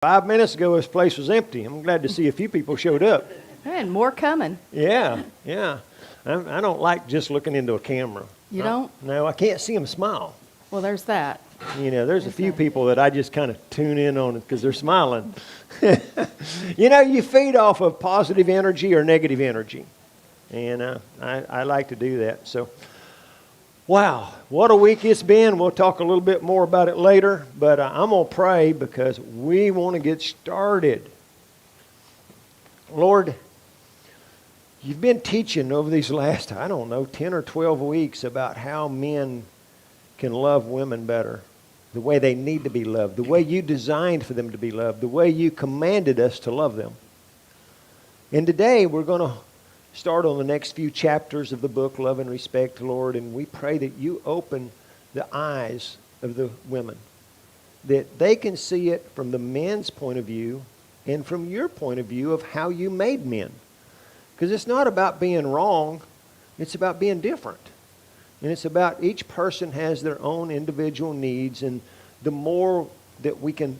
5 minutes ago, this place was empty. I'm glad to see a few people showed up. And more coming. Yeah. I don't like just looking into a camera. You don't? No, I can't see them smile. Well, there's that. There's a few people that I just kind of tune in on because they're smiling. You feed off of positive energy or negative energy. And I like to do that. So, wow, what a week it's been. We'll talk a little bit more about it later. But I'm going to pray because we want to get started. Lord, you've been teaching over these last, 10 or 12 weeks about how men can love women better, the way they need to be loved, the way you designed for them to be loved, the way you commanded us to love them. And today we're going to start on the next few chapters of the book, Love and Respect, Lord, and we pray that you open the eyes of the women, that they can see it from the men's point of view and from your point of view of how you made men. Because it's not about being wrong, it's about being different. And it's about each person has their own individual needs, and the more that we can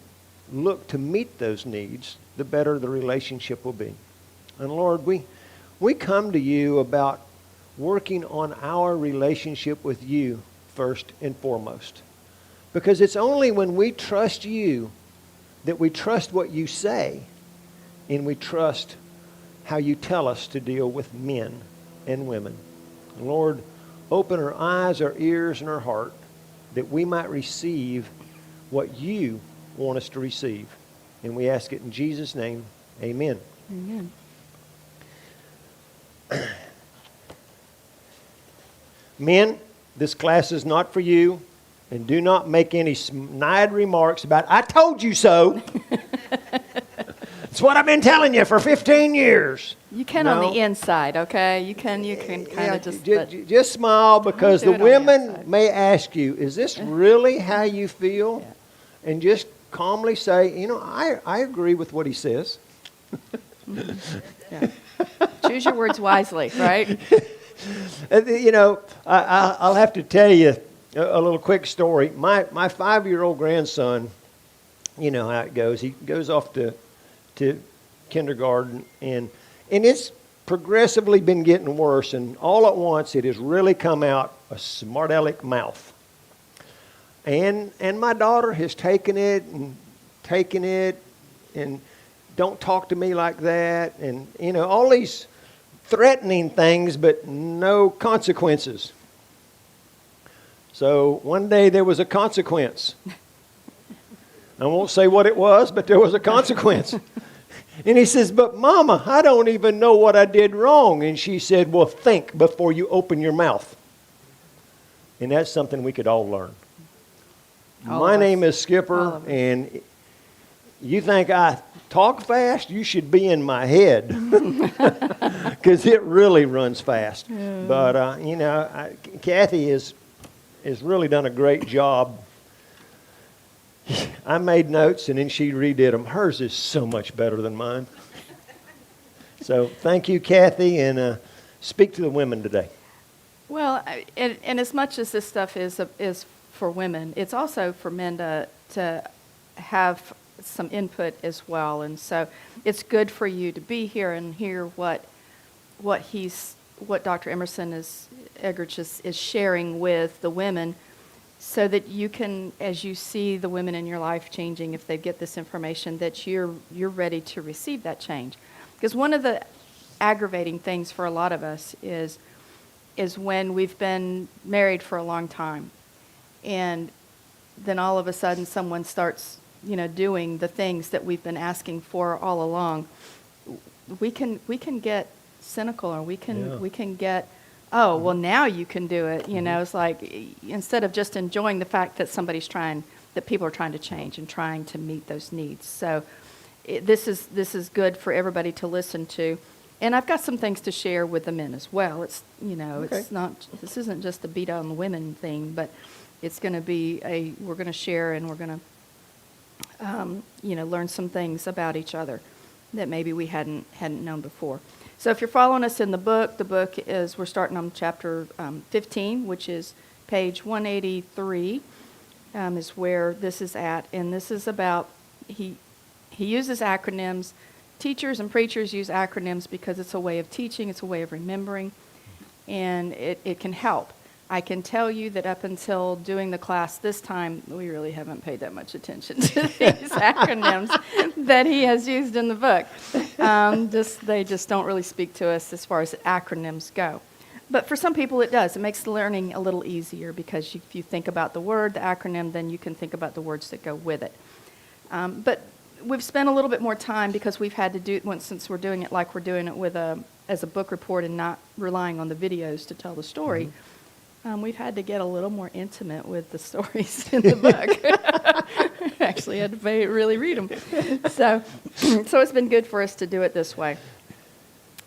look to meet those needs, the better the relationship will be. And Lord, we come to you about working on our relationship with you first and foremost. Because it's only when we trust you that we trust what you say, and we trust how you tell us to deal with men and women. And Lord, open our eyes, our ears, and our heart that we might receive what you want us to receive. And we ask it in Jesus' name. Amen. Amen. Men, this class is not for you, and do not make any snide remarks about, I told you so. It's what I've been telling you for 15 years. You can on the inside, okay? You can kind of just smile, because the women may ask you, is this really how you feel? Yeah. And just calmly say, I agree with what he says. Yeah. Choose your words wisely, right? I'll have to tell you a little quick story. My 5-year-old grandson, you know how it goes. He goes off to kindergarten, and it's progressively been getting worse, and all at once it has really come out a smart aleck mouth. And my daughter has taken it and don't talk to me like that, and all these threatening things, but no consequences. So one day there was a consequence. I won't say what it was, but there was a consequence. And he says, but Mama, I don't even know what I did wrong. And she said, well, think before you open your mouth. And that's something we could all learn. My name is Skipper, and you think I talk fast? You should be in my head, because it really runs fast. Yeah. But, Kathy has really done a great job. I made notes, and then she redid them. Hers is so much better than mine. So thank you, Kathy, and speak to the women today. Well, and as much as this stuff is for women, it's also for men to have some input as well. And so it's good for you to be here and hear what Dr. Emerson Eggerichs is sharing with the women, so that you can, as you see the women in your life changing, if they get this information, that you're ready to receive that change. Because one of the aggravating things for a lot of us is when we've been married for a long time, and then all of a sudden someone starts, doing the things that we've been asking for all along. We can get cynical, or we can get, oh, well, now you can do it. It's like, instead of just enjoying the fact that that people are trying to change and trying to meet those needs. So this is good for everybody to listen to. And I've got some things to share with the men as well. It's, okay. This isn't just a beat on the women thing, but it's going to be we're going to share, and we're going to, learn some things about each other that maybe we hadn't known before. So if you're following us in the book is, we're starting on chapter 15, which is page 183, is where this is at. And this is about, he He uses acronyms. Teachers and preachers use acronyms because it's a way of teaching, it's a way of remembering, and it can help. I can tell you that up until doing the class this time, we really haven't paid that much attention to these acronyms that he has used in the book. They just don't really speak to us as far as acronyms go. But for some people it does. It makes the learning a little easier because if you think about the word, the acronym, then you can think about the words that go with it. But we've spent a little bit more time because we've had to do it since we're doing it like we're doing it as a book report and not relying on the videos to tell the story. Mm-hmm. We've had to get a little more intimate with the stories in the book. Actually had to really read them. So it's been good for us to do it this way.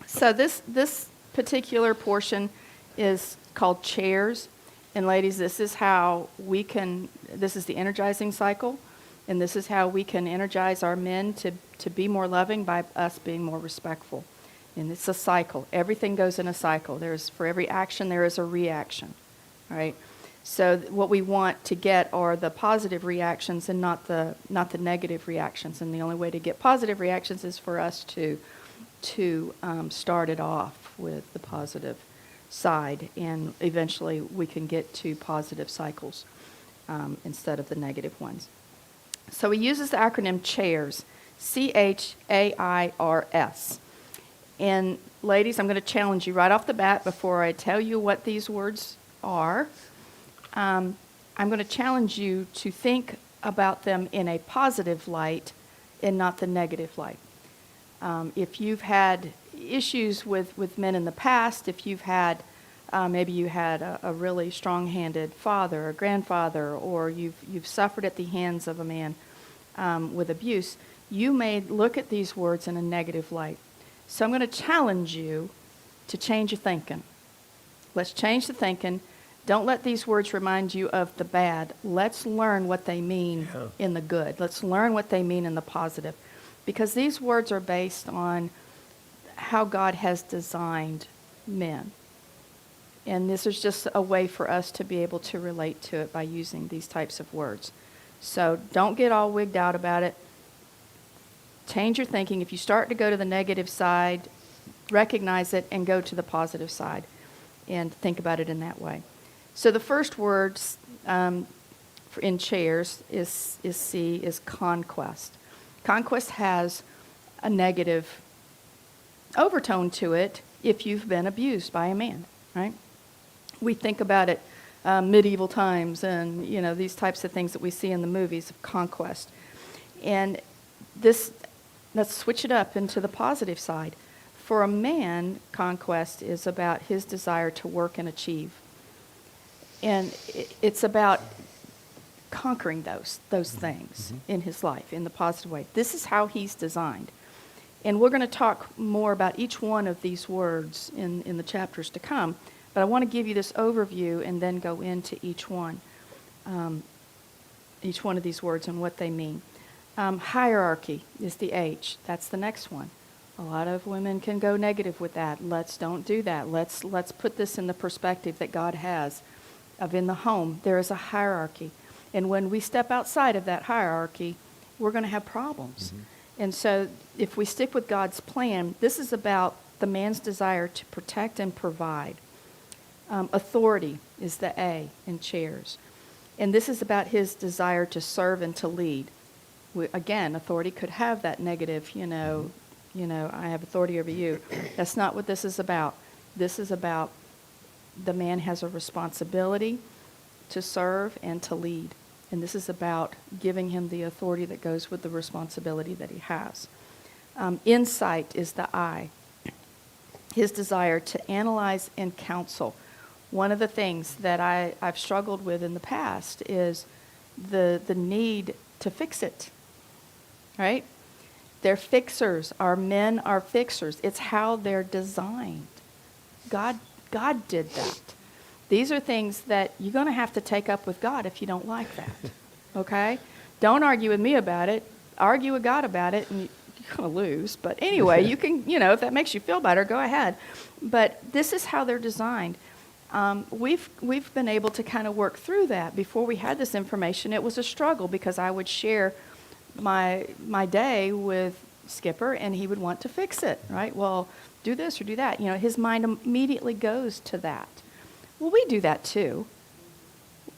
So this particular portion is called chairs. And ladies, this is the energizing cycle. And this is how we can energize our men to be more loving by us being more respectful. And it's a cycle. Everything goes in a cycle. For every action, there is a reaction. Right? So what we want to get are the positive reactions and not the negative reactions. And the only way to get positive reactions is for us to start it off with the positive side, and eventually we can get to positive cycles instead of the negative ones. So he uses the acronym CHAIRS, CHAIRS. And ladies, I'm going to challenge you right off the bat before I tell you what these words are. I'm going to challenge you to think about them in a positive light and not the negative light. If you've had issues with men in the past, if you've had, maybe you had a really strong-handed father or grandfather, or you've suffered at the hands of a man with abuse, you may look at these words in a negative light. So I'm going to challenge you to change your thinking. Let's change the thinking. Don't let these words remind you of the bad. Let's learn what they mean in the good. Let's learn what they mean in the positive. Because these words are based on how God has designed men. And this is just a way for us to be able to relate to it by using these types of words. So don't get all wigged out about it. Change your thinking. If you start to go to the negative side, recognize it and go to the positive side and think about it in that way. So the first words in chairs is conquest. Conquest has a negative overtone to it if you've been abused by a man, right? We think about it medieval times and these types of things that we see in the movies of conquest. And let's switch it up into the positive side. For a man, conquest is about his desire to work and achieve. And it's about conquering those things in his life in the positive way. This is how he's designed. And we're going to talk more about each one of these words in the chapters to come. But I want to give you this overview and then go into each one of these words and what they mean. Hierarchy is the H. That's the next one. A lot of women can go negative with that. Let's don't do that. Let's put this in the perspective that God has of in the home. There is a hierarchy. And when we step outside of that hierarchy, we're going to have problems. Mm-hmm. And so if we stick with God's plan, this is about the man's desire to protect and provide. Authority is the A in chairs. And this is about his desire to serve and to lead. Again, authority could have that negative, I have authority over you. That's not what this is about. This is about the man has a responsibility to serve and to lead. And this is about giving him the authority that goes with the responsibility that he has. Insight is the I. His desire to analyze and counsel. One of the things that I've struggled with in the past is the need to fix it. Right? They're fixers. Our men are fixers. It's how they're designed. God did that. These are things that you're going to have to take up with God if you don't like that. Okay? Don't argue with me about it. Argue with God about it, and you're going to lose. But anyway, you can, if that makes you feel better, go ahead. But this is how they're designed. We've been able to kind of work through that. Before we had this information, it was a struggle because I would share my day with Skipper, and he would want to fix it, right? Well, do this or do that. You know, his mind immediately goes to that. Well, we do that too.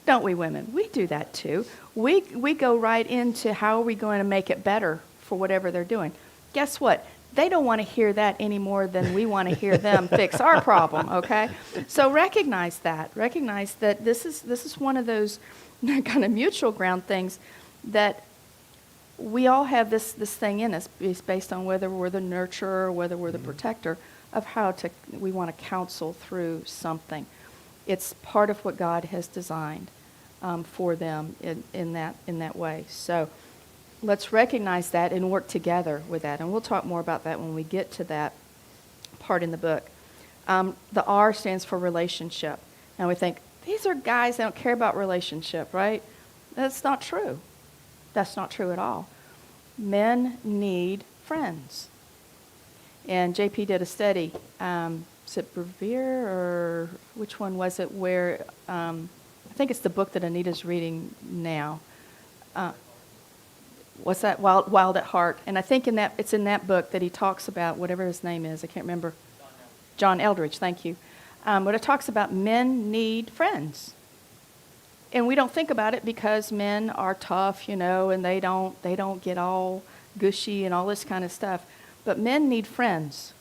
Don't we, women? We do that too. We go right into how are we going to make it better for whatever they're doing. Guess what? They don't want to hear that any more than we want to hear them fix our problem, okay? So recognize that. Recognize that this is one of those kind of mutual ground things that we all have this thing in us. It's based on whether we're the nurturer or whether we're the protector of we want to counsel through something. It's part of what God has designed for them in that way. So let's recognize that and work together with that. And we'll talk more about that when we get to that part in the book. The R stands for relationship. Now we think, these are guys that don't care about relationship, right? That's not true. That's not true at all. Men need friends. And JP did a study. Is it Brevier or which one was it where, I think it's the book that Anita's reading now. What's that? Wild at Heart. And I think it's in that book that he talks about, whatever his name is, I can't remember. John Eldridge, thank you. But it talks about men need friends. And we don't think about it because men are tough, and they don't get all gushy and all this kind of stuff. But men need friends,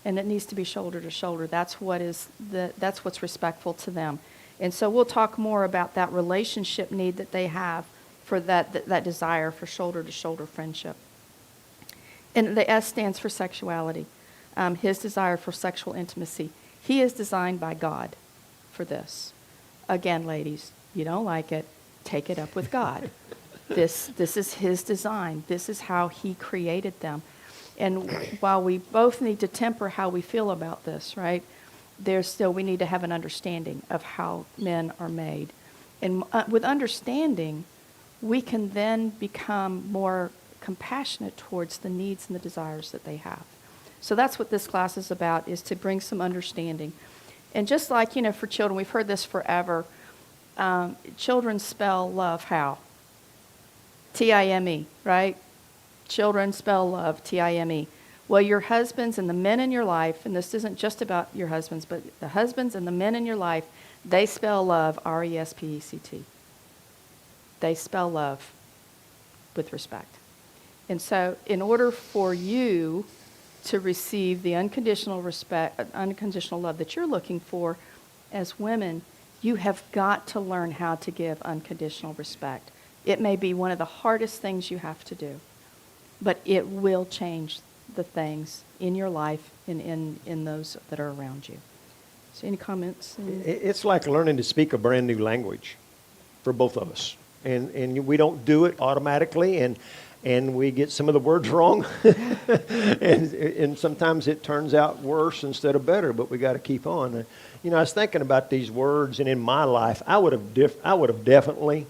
and it needs to be shoulder to shoulder. That's what's respectful to them. And so we'll talk more about that relationship need that they have for that desire for shoulder to shoulder friendship. And the S stands for sexuality. His desire for sexual intimacy. He is designed by God for this. Again, ladies, you don't like it, take it up with God. This is his design. This is how he created them. And while we both need to temper how we feel about this, right, we need to have an understanding of how men are made. And with understanding, we can then become more compassionate towards the needs and the desires that they have. So that's what this class is about, is to bring some understanding. And just like, for children, we've heard this forever. Children spell love how? T-I-M-E, right? Children spell love, T-I-M-E. Well, your husbands and the men in your life, and this isn't just about your husbands, but the husbands and the men in your life, they spell love, R-E-S-P-E-C-T. They spell love with respect. And so in order for you to receive the unconditional respect, unconditional love that you're looking for as women, you have got to learn how to give unconditional respect. It may be one of the hardest things you have to do, but it will change the things in your life and in those that are around you. So any comments? It's like learning to speak a brand new language for both of us. And we don't do it automatically, and we get some of the words wrong. and sometimes it turns out worse instead of better, but we got to keep on. I was thinking about these words, and in my life, I would have definitely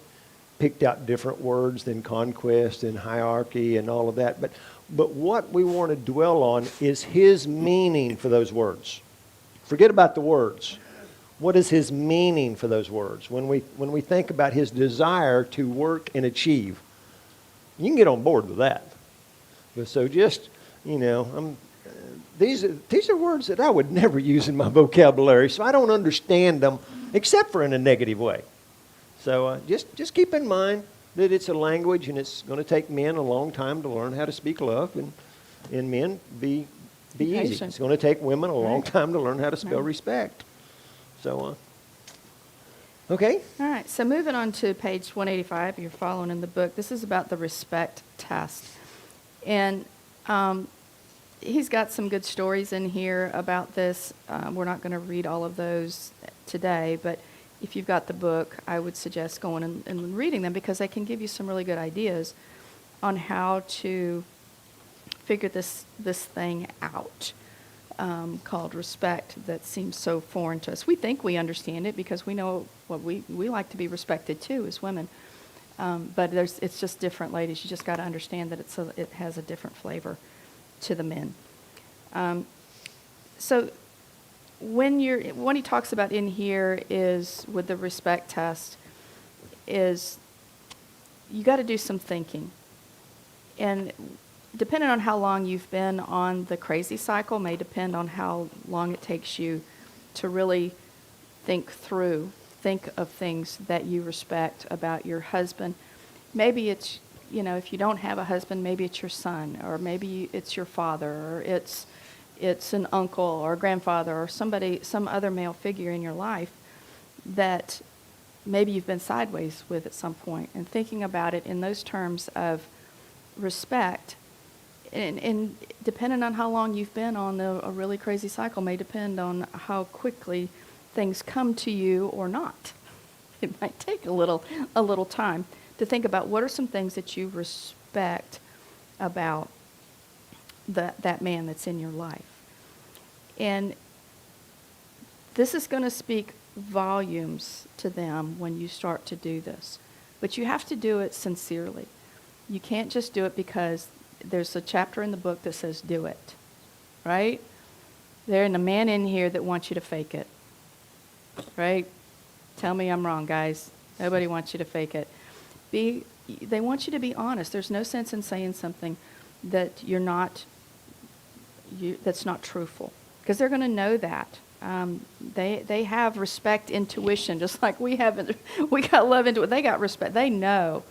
picked out different words than conquest and hierarchy and all of that. But what we want to dwell on is his meaning for those words. Forget about the words. What is his meaning for those words? When we think about his desire to work and achieve, you can get on board with that. But so just, these are words that I would never use in my vocabulary, so I don't understand them except for in a negative way. So just keep in mind that it's a language, and it's going to take men a long time to learn how to speak love, and men be easy. It's going to take women a long time to learn how to spell respect. So, okay. All right. So moving on to page 185, you're following in the book. This is about the respect test. And he's got some good stories in here about this. We're not going to read all of those today, but if you've got the book, I would suggest going and reading them, because they can give you some really good ideas on how to figure this thing out. Called respect, that seems so foreign to us. We think we understand it because we know what we like to be respected too as women. But it's just different, ladies. You just got to understand that it has a different flavor to the men. So when what he talks about in here is with the respect test is you got to do some thinking. And depending on how long you've been on the crazy cycle may depend on how long it takes you to really think of things that you respect about your husband. Maybe it's, if you don't have a husband, maybe it's your son, or maybe it's your father, or it's an uncle or a grandfather or some other male figure in your life that maybe you've been sideways with at some point. And thinking about it in those terms of respect, and depending on how long you've been on a really crazy cycle may depend on how quickly things come to you or not. It might take a little time to think about what are some things that you respect about that man that's in your life. And this is going to speak volumes to them when you start to do this. But you have to do it sincerely. You can't just do it because there's a chapter in the book that says do it, right? There's a man in here that wants you to fake it, right? Tell me I'm wrong, guys. Nobody wants you to fake it. They want you to be honest. There's no sense in saying something that that's not truthful, because they're going to know that. They have respect intuition, just like we have. We got love intuition. They got respect. They know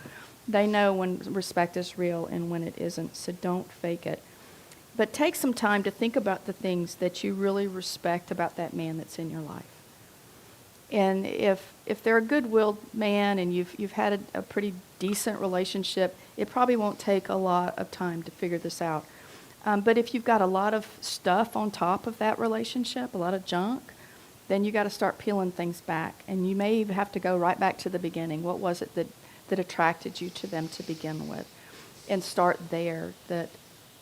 when respect is real and when it isn't. So don't fake it. But take some time to think about the things that you really respect about that man that's in your life. And if they're a good-willed man and you've had a pretty decent relationship, it probably won't take a lot of time to figure this out. But if you've got a lot of stuff on top of that relationship, a lot of junk, then you got to start peeling things back. And you may even have to go right back to the beginning. What was it that attracted you to them to begin with? And start there.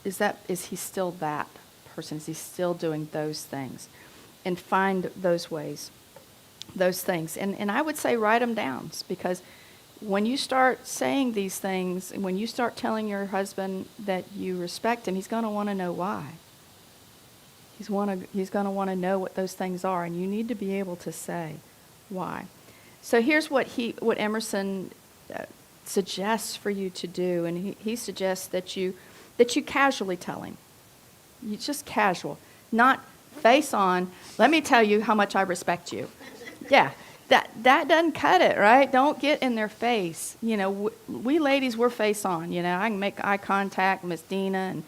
Is he still that person? Is he still doing those things? And find those ways, those things. And I would say write them down, because when you start saying these things, when you start telling your husband that you respect him, he's going to want to know why. He's going to want to know what those things are, and you need to be able to say why. So here's what Emerson suggests for you to do, and he suggests that you casually tell him. You just casual, not face on. Let me tell you how much I respect you. Yeah. That doesn't cut it, right? Don't get in their face. We ladies, we're face on. I can make eye contact, Miss Dina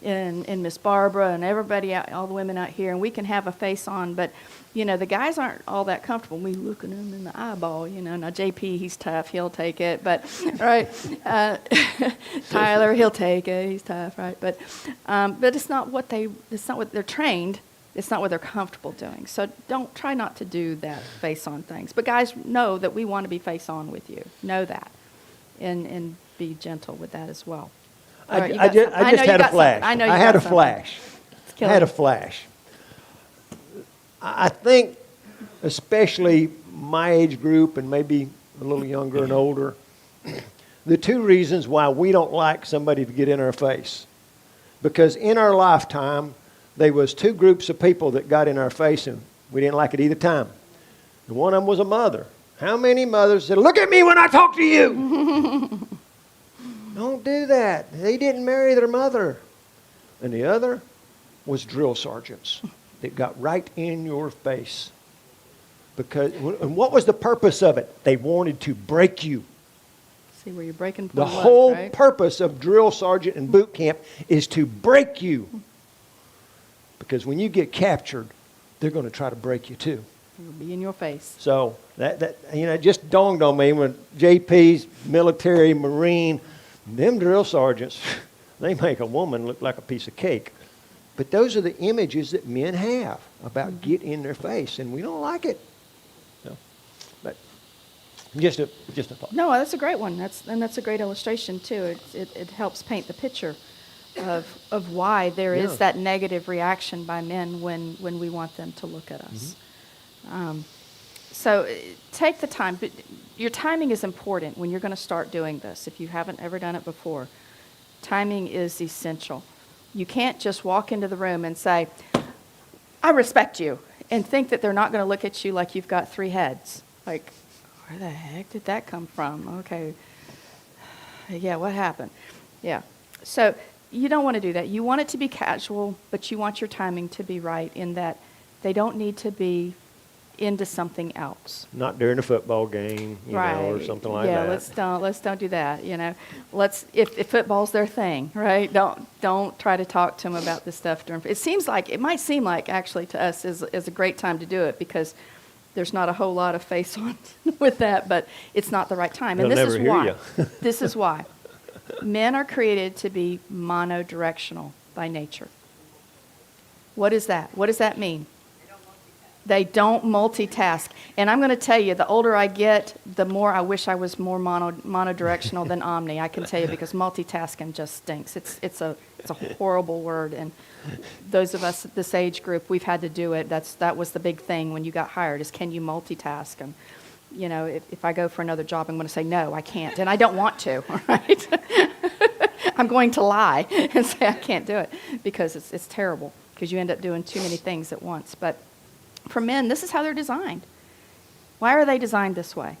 and Miss Barbara and everybody, all the women out here, and we can have a face on. But, the guys aren't all that comfortable. We looking them in the eyeball, Now, JP, he's tough. He'll take it. But, right, Tyler, he'll take it. He's tough, right? But it's not what they're trained. It's not what they're comfortable doing. So try not to do that face-on things. But guys, know that we want to be face-on with you. Know that. And be gentle with that as well. I just had a flash. I had a flash. I think, especially my age group and maybe a little younger and older, the two reasons why we don't like somebody to get in our face. Because in our lifetime, there was two groups of people that got in our face, and we didn't like it either time. And one of them was a mother. How many mothers said, "Look at me when I talk to you"? Don't do that. They didn't marry their mother. And the other was drill sergeants that got right in your face. And what was the purpose of it? They wanted to break you. See where you're breaking from. The whole purpose of drill sergeant and boot camp is to break you. Because when you get captured, they're going to try to break you too. It'll be in your face. So that it just dawned on me when JP's military, Marine, them drill sergeants, they make a woman look like a piece of cake. But those are the images that men have about get in their face, and we don't like it. So, but just a thought. No, that's a great one. That's a great illustration too. It helps paint the picture of why there is that negative reaction by men when we want them to look at us. Mm-hmm. So take the time. But your timing is important when you're going to start doing this. If you haven't ever done it before, timing is essential. You can't just walk into the room and say, "I respect you," and think that they're not going to look at you like you've got three heads. Like, where the heck did that come from? Okay. Yeah, what happened? Yeah. So you don't want to do that. You want it to be casual, but you want your timing to be right in that they don't need to be into something else. Not during a football game, you know, or something like yeah, that. let's don't do that. You know, if football's their thing, right? Don't try to talk to them about this stuff during. It might seem like actually to us is a great time to do it because there's not a whole lot of face on with that, but it's not the right time. And They'll this never is hear why. you. This is why. Men are created to be monodirectional by nature. What is that? What does that mean? They don't multitask. And I'm going to tell you, the older I get, the more I wish I was more monodirectional than omni. I can tell you because multitasking just stinks. It's a horrible word. And those of us at this age group, we've had to do it. That was the big thing when you got hired is can you multitask? And you know, if I go for another job, I'm going to say no, I can't, and I don't want to. Right? I'm going to lie and say I can't do it because it's terrible because you end up doing too many things at once. But for men, this is how they're designed. Why are they designed this way?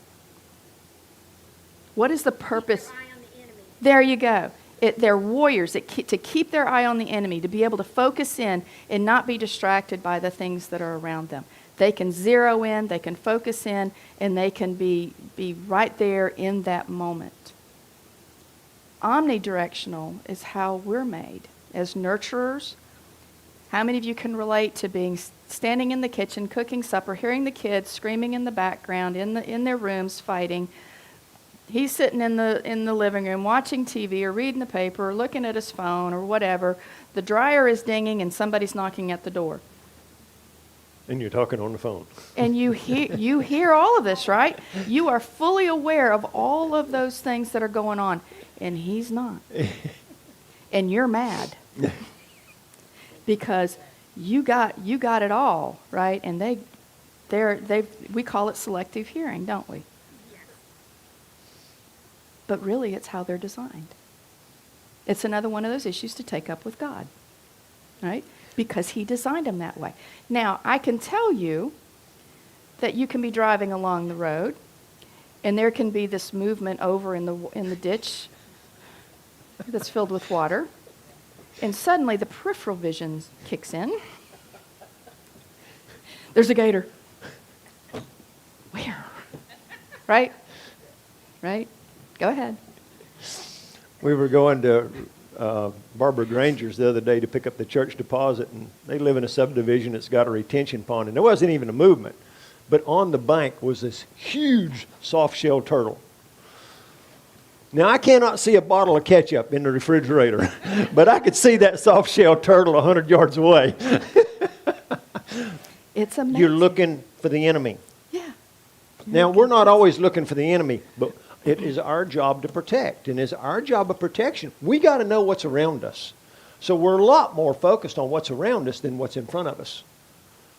What is the purpose? Keep their eye on the enemy. There you go. They're warriors to keep their eye on the enemy, to be able to focus in and not be distracted by the things that are around them. They can zero in, they can focus in, and they can be right there in that moment. Omnidirectional is how we're made as nurturers. How many of you can relate to being standing in the kitchen, cooking supper, hearing the kids screaming in the background, in their rooms fighting? He's sitting in the living room watching TV or reading the paper or looking at his phone or whatever. The dryer is dinging and somebody's knocking at the door. And you're talking on the phone. And you hear all of this, right? You are fully aware of all of those things that are going on, and he's not. And you're mad because you got it all, right? And we call it selective hearing, don't we? But really, it's how they're designed. It's another one of those issues to take up with God, right? Because he designed them that way. Now, I can tell you that you can be driving along the road, and there can be this movement over in the ditch that's filled with water, and suddenly the peripheral vision kicks in. There's a gator. Where? Right? Right? Go ahead. We were going to Barbara Granger's the other day to pick up the church deposit, and they live in a subdivision that's got a retention pond, and there wasn't even a movement. But on the bank was this huge soft-shell turtle. Now, I cannot see a bottle of ketchup in the refrigerator, but I could see that soft-shell turtle 100 yards away. It's amazing. You're looking for the enemy. Yeah. Now, we're not always looking for the enemy, but it is our job to protect. And as our job of protection, we got to know what's around us. So we're a lot more focused on what's around us than what's in front of us.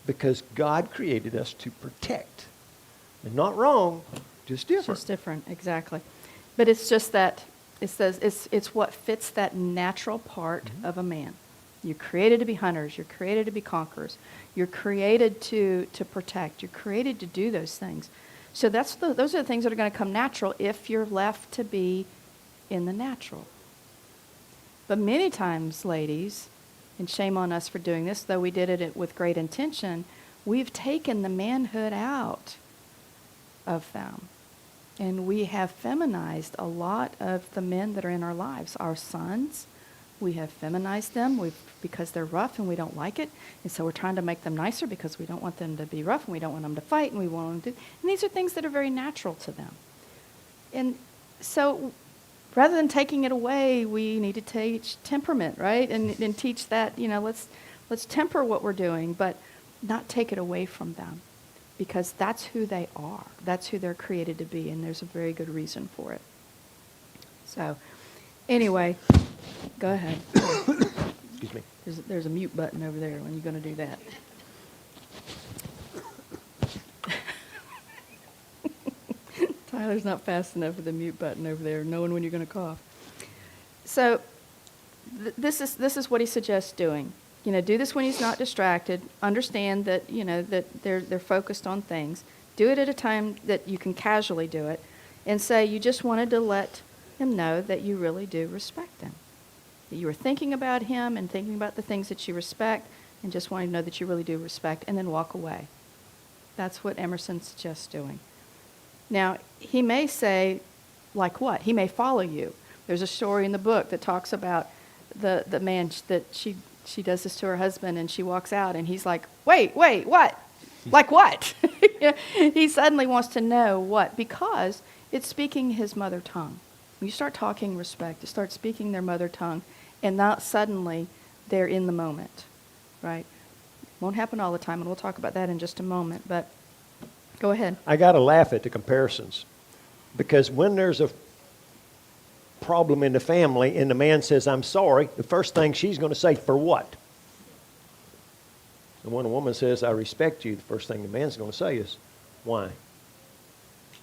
Because God created us to protect. And not wrong, just different. Just different, exactly. But it's just that, it's what fits that natural part of a man. You're created to be hunters. You're created to be conquerors. You're created to protect. You're created to do those things. So those are the things that are going to come natural if you're left to be in the natural. But many times, ladies, and shame on us for doing this, though we did it with great intention, we've taken the manhood out of them. And we have feminized a lot of the men that are in our lives. Our sons, we have feminized them because they're rough and we don't like it. And so we're trying to make them nicer because we don't want them to be rough and we don't want them to fight and we want them to... And these are things that are very natural to them. And so rather than taking it away, we need to teach temperament, right? And teach that, let's temper what we're doing, but not take it away from them. Because that's who they are. That's who they're created to be, and there's a very good reason for it. So, anyway, go ahead. Excuse me. There's a mute button over there when you're going to do that. Tyler's not fast enough with the mute button over there, knowing when you're going to cough. So, this is what he suggests doing. Do this when he's not distracted. Understand that, that they're focused on things. Do it at a time that you can casually do it. And say you just wanted to let him know that you really do respect him. that you are thinking about him and thinking about the things that you respect and just wanting to know that you really do respect, and then walk away. That's what Emerson suggests doing. Now, he may say, like what? He may follow you. There's a story in the book that talks about the man that she does this to her husband, and she walks out, and he's like, wait, what? Like what? He suddenly wants to know what, because it's speaking his mother tongue. When you start talking respect, you start speaking their mother tongue, and not suddenly they're in the moment, right? Won't happen all the time, and we'll talk about that in just a moment, but go ahead. I got to laugh at the comparisons, because when there's a problem in the family and the man says, I'm sorry, the first thing she's going to say, for what? And when a woman says, I respect you, the first thing the man's going to say is, why?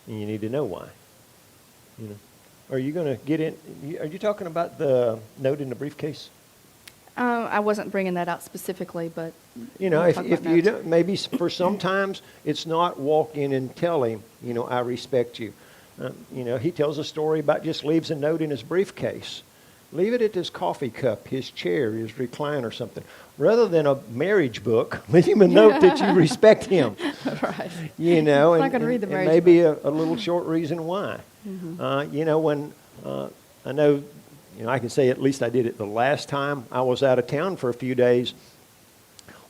And you need to know why. You know, are you going to get in? Are you talking about the note in the briefcase? I wasn't bringing that out specifically, but You know, we'll talk if about you notes. don't, maybe for sometimes it's not walk in and tell him, you know, I respect you. You know, he tells a story about just leaves a note in his briefcase. Leave it at his coffee cup, his chair, his recliner, something. Rather than a marriage book, leave him a note that you respect him. Right. You know, He's not and, gonna read the and marriage maybe a little short reason why. Mm-hmm. You know, when I know, you know, I can say at least I did it the last time I was out of town for a few days.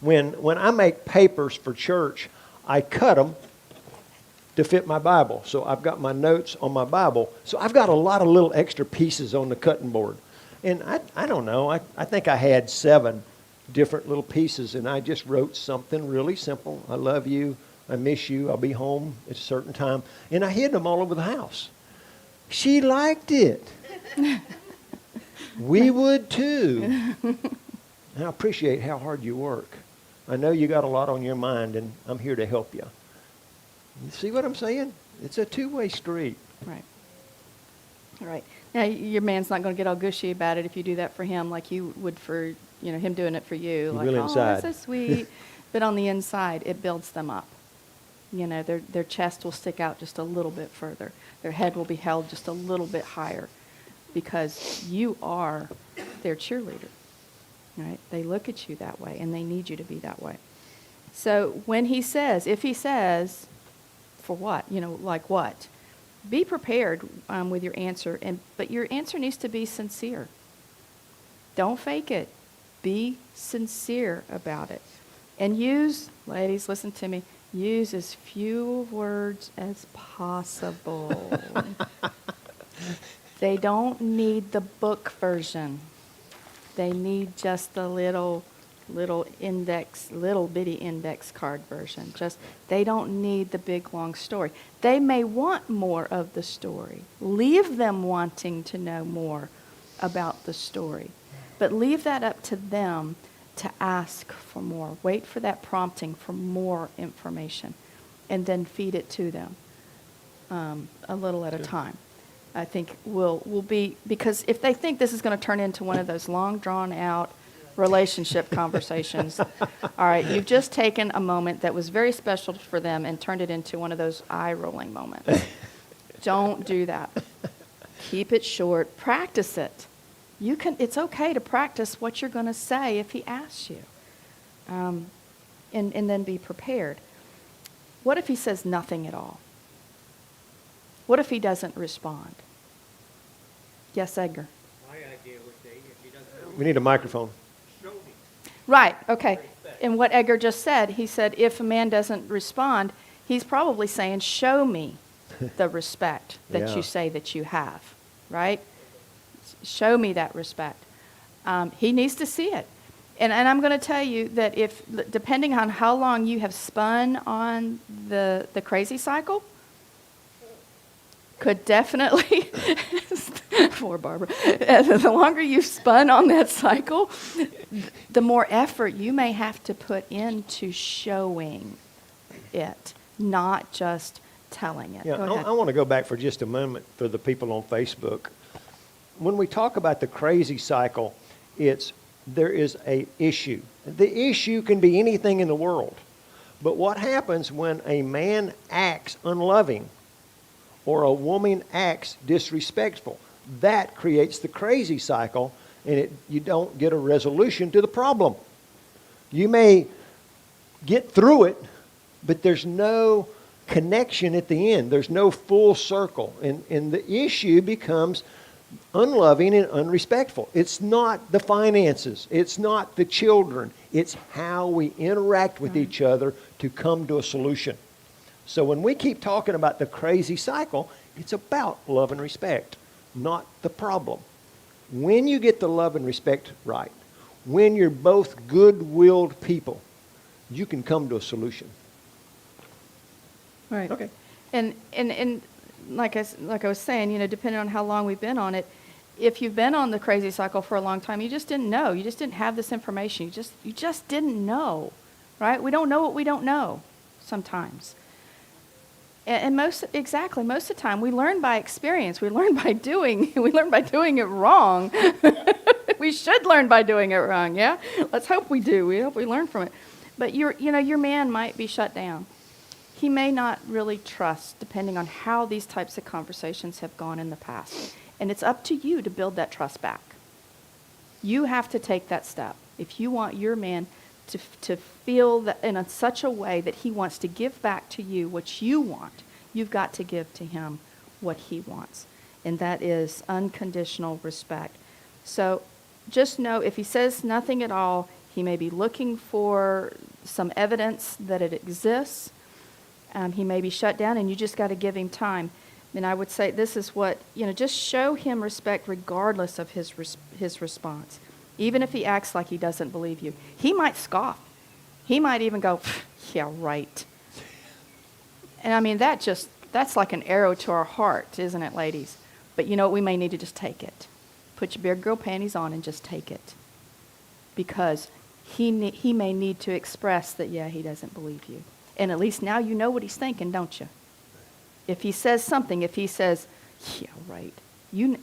When I make papers for church, I cut them to fit my Bible. So I've got my notes on my Bible. So I've got a lot of little extra pieces on the cutting board. And I don't know, I think I had 7 different little pieces, and I just wrote something really simple. I love you. I miss you. I'll be home at a certain time. And I hid them all over the house. She liked it. We would too. And I appreciate how hard you work. I know you got a lot on your mind, and I'm here to help you. You see what I'm saying? It's a two-way street. Right. All right. Now, your man's not going to get all gushy about it if you do that for him like you would for, you know, him doing it for you. He Like, will oh, inside. that's so sweet. But on the inside, it builds them up. You know, their chest will stick out just a little bit further. Their head will be held just a little bit higher because you are their cheerleader. Right? They look at you that way, and they need you to be that way. So when he says, if he says, for what? You know, like what? Be prepared with your answer, but your answer needs to be sincere. Don't fake it. Be sincere about it. And use, ladies, listen to me, use as few words as possible. They don't need the book version. They need just the little bitty index card version. They don't need the big long story. They may want more of the story. Leave them wanting to know more about the story. But leave that up to them to ask for more. Wait for that prompting for more information, and then feed it to them a little at a time. I think will be, because if they think this is going to turn into one of those long drawn out relationship conversations, all right, you've just taken a moment that was very special for them and turned it into one of those eye rolling moments. Don't do that. Keep it short. Practice it. It's okay to practice what you're going to say if he asks you, and then be prepared. What if he says nothing at all? What if he doesn't respond? Yes, Edgar. My idea would be if he doesn't We need a microphone. show me. Right, okay. And what Edgar just said, he said if a man doesn't respond, he's probably saying, show me the respect that Yeah. you say that you have, right? Show me that respect. He needs to see it. And I'm going to tell you that depending on how long you have spun on the crazy cycle, could definitely, poor Barbara, the longer you've spun on that cycle, the more effort you may have to put into showing it, not just telling it. Yeah, Go ahead. I want to go back for just a moment for the people on Facebook. When we talk about the crazy cycle, there is a issue. The issue can be anything in the world. But what happens when a man acts unloving or a woman acts disrespectful? That creates the crazy cycle, and you don't get a resolution to the problem. You may get through it, but there's no connection at the end. There's no full circle. And the issue becomes unloving and unrespectful. It's not the finances. It's not the children. It's how we interact with each other to come to a solution. So when we keep talking about the crazy cycle, it's about love and respect, not the problem. When you get the love and respect right, when you're both good-willed people, you can come to a solution. Right. Okay. And like I was saying, depending on how long we've been on it, if you've been on the crazy cycle for a long time, you just didn't know. You just didn't have this information. You just didn't know, right? We don't know what we don't know sometimes. And most of the time, we learn by experience. We learn by doing. We learn by doing it wrong. We should learn by doing it wrong. Yeah. Let's hope we do. We hope we learn from it. But your man might be shut down. He may not really trust, depending on how these types of conversations have gone in the past. And it's up to you to build that trust back. You have to take that step. If you want your man to feel that in such a way that he wants to give back to you what you want, you've got to give to him what he wants. And that is unconditional respect. So just know if he says nothing at all, he may be looking for some evidence that it exists. He may be shut down, and you just got to give him time. And I would say this is what, just show him respect regardless of his response. Even if he acts like he doesn't believe you. He might scoff. He might even go, yeah, right. And I mean, that's like an arrow to our heart, isn't it, ladies? But you know what? We may need to just take it. Put your big girl panties on and just take it. Because he may need to express that, yeah, he doesn't believe you. And at least now you know what he's thinking, don't you? If he says something, if he says, yeah, right, you